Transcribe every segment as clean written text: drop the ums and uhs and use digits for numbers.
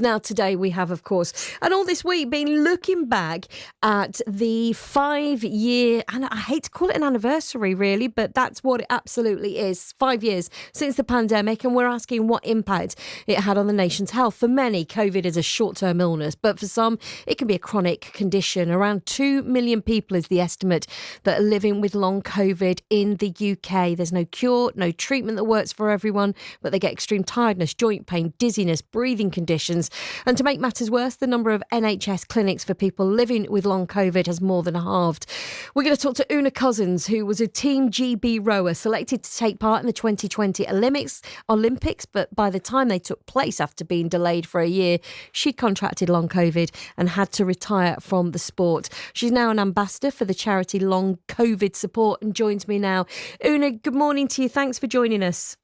Now, today we have, of course, and all this week been looking back at the 5-year, and I hate to call it an anniversary really, but that's what it absolutely is, 5 years since the pandemic, and we're asking what impact it had on the nation's health. For many, COVID is a short-term illness, but for some, it can be a chronic condition. Around 2 million people is the estimate that are living with long COVID in the UK. There's no cure, no treatment that works for everyone, but they get extreme tiredness, joint pain, dizziness, breathing conditions. And to make matters worse, the number of NHS clinics for people living with long COVID has more than halved. We're going to talk to Oonagh Cousins, who was a Team GB rower selected to take part in the 2020 Olympics, but by the time they took place after being delayed for a year, she contracted long COVID and had to retire from the sport. She's now an ambassador for the charity Long COVID Support and joins me now. Oonagh, good morning to you. Thanks for joining us.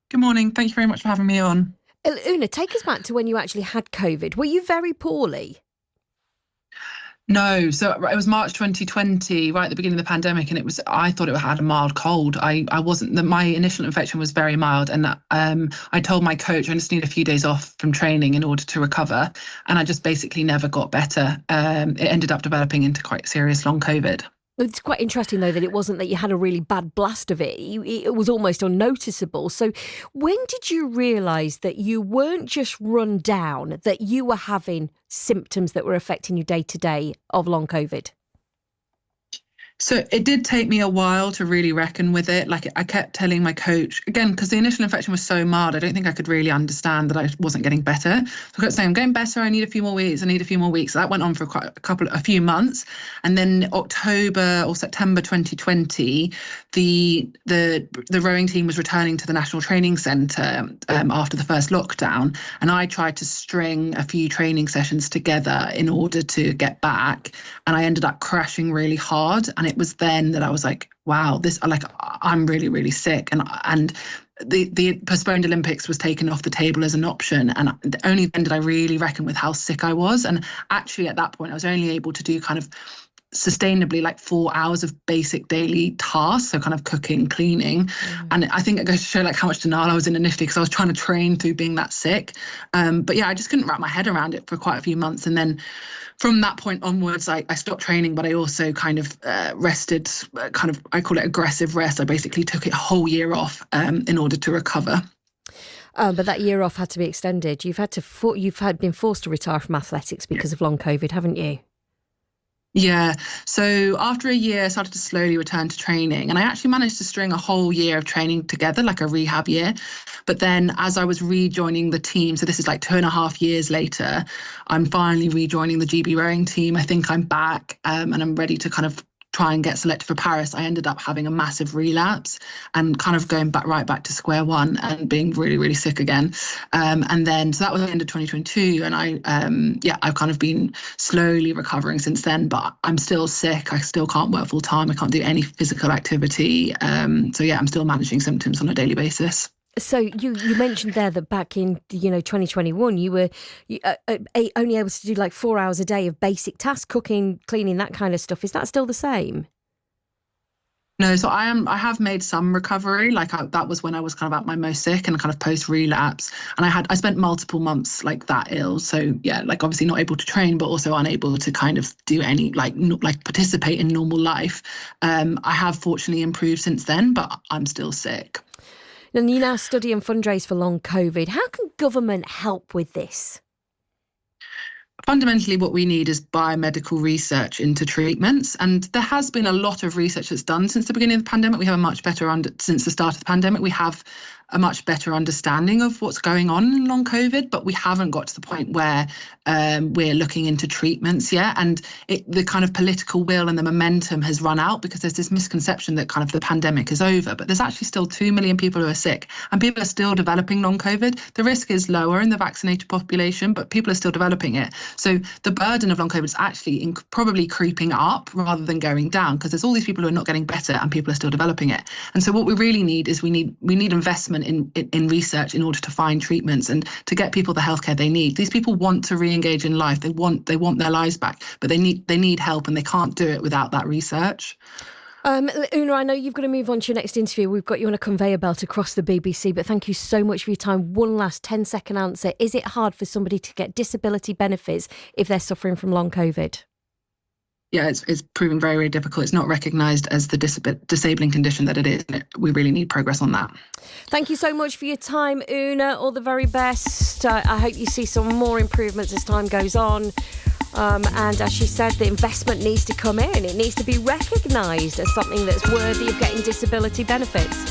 Good morning. Thank you very much for having me on. Oonagh, take us back to when you actually had COVID. Were you very poorly? No, so it was March 2020, right at the beginning of the pandemic, and I thought it had a mild cold. I wasn't. My initial infection was very mild, and I told my coach I just need a few days off from training in order to recover, and I just basically never got better. It ended up developing into quite serious long COVID. It's quite interesting, though, that it wasn't that you had a really bad blast of it. It was almost unnoticeable. So when did you realise that you weren't just run down, that you were having symptoms that were affecting you day to day of long COVID? So it did take me a while to really reckon with it. Like, I kept telling my coach, again, because the initial infection was so mild, I don't think I could really understand that I wasn't getting better. So I kept saying, I'm getting better, I need a few more weeks, So that went on for a few months. And then October or September 2020, the rowing team was returning to the National Training Centre after the first lockdown. And I tried to string a few training sessions together in order to get back. And I ended up crashing really hard. And it was then that I was like, wow, I'm really, really sick. And the postponed Olympics was taken off the table as an option. And only then did I really reckon with how sick I was. And actually at that point, I was only able to do kind of sustainably like 4 hours of basic daily tasks, so kind of cooking, cleaning. And I think it goes to show like how much denial I was in initially, because I was trying to train through being that sick. But yeah, I just couldn't wrap my head around it for quite a few months. And then from that point onwards, I stopped training, but I also kind of rested, I call it aggressive rest. I basically took it a whole year off in order to recover. But that year off had to be extended. You've been forced to retire from athletics because of long COVID, haven't you? Yeah. So after a year, I started to slowly return to training, and I actually managed to string a whole year of training together, like a rehab year. But then as I was rejoining the team, so this is like 2.5 years later, I'm finally rejoining the GB rowing team. I think I'm back and I'm ready to kind of try and get selected for Paris. I ended up having a massive relapse and kind of going right back to square one and being really, really sick again. And then, so that was the end of 2022. And I've kind of been slowly recovering since then, but I'm still sick. I still can't work full time. I can't do any physical activity. I'm still managing symptoms on a daily basis. So you mentioned there that back in 2021 you were only able to do like 4 hours a day of basic tasks, cooking, cleaning, that kind of stuff. Is that still the same? No, so I have made some recovery. That was when I was kind of at my most sick and kind of post relapse, and I spent multiple months like that ill. So yeah, like obviously not able to train, but also unable to kind of do any like participate in normal life. I have fortunately improved since then, but I'm still sick. And you now study and fundraise for long COVID. How can government help with this? Fundamentally, what we need is biomedical research into treatments. And there has been a lot of research that's done since the beginning of the pandemic. We have a much better, since the start of the pandemic, we have a much better understanding of what's going on in long COVID, but we haven't got to the point where we're looking into treatments yet. And the kind of political will and the momentum has run out, because there's this misconception that kind of the pandemic is over, but there's actually still 2 million people who are sick, and people are still developing long COVID. The risk is lower in the vaccinated population, but people are still developing it. So the burden of long COVID is actually probably creeping up rather than going down, because there's all these people who are not getting better and people are still developing it. And so what we really need is we need investment in research in order to find treatments and to get people the healthcare they need. These people want to re-engage in life. They want their lives back, but they need help, and they can't do it without that research. Oonagh, I know you've got to move on to your next interview. We've got you on a conveyor belt across the BBC, but thank you so much for your time. One last 10-second answer. Is it hard for somebody to get disability benefits if they're suffering from long COVID? Yeah, it's proving very, very difficult. It's not recognised as the disabling condition that it is. We really need progress on that. Thank you so much for your time, Oonagh. All the very best. I hope you see some more improvements as time goes on. And as she said, the investment needs to come in. It needs to be recognised as something that's worthy of getting disability benefits.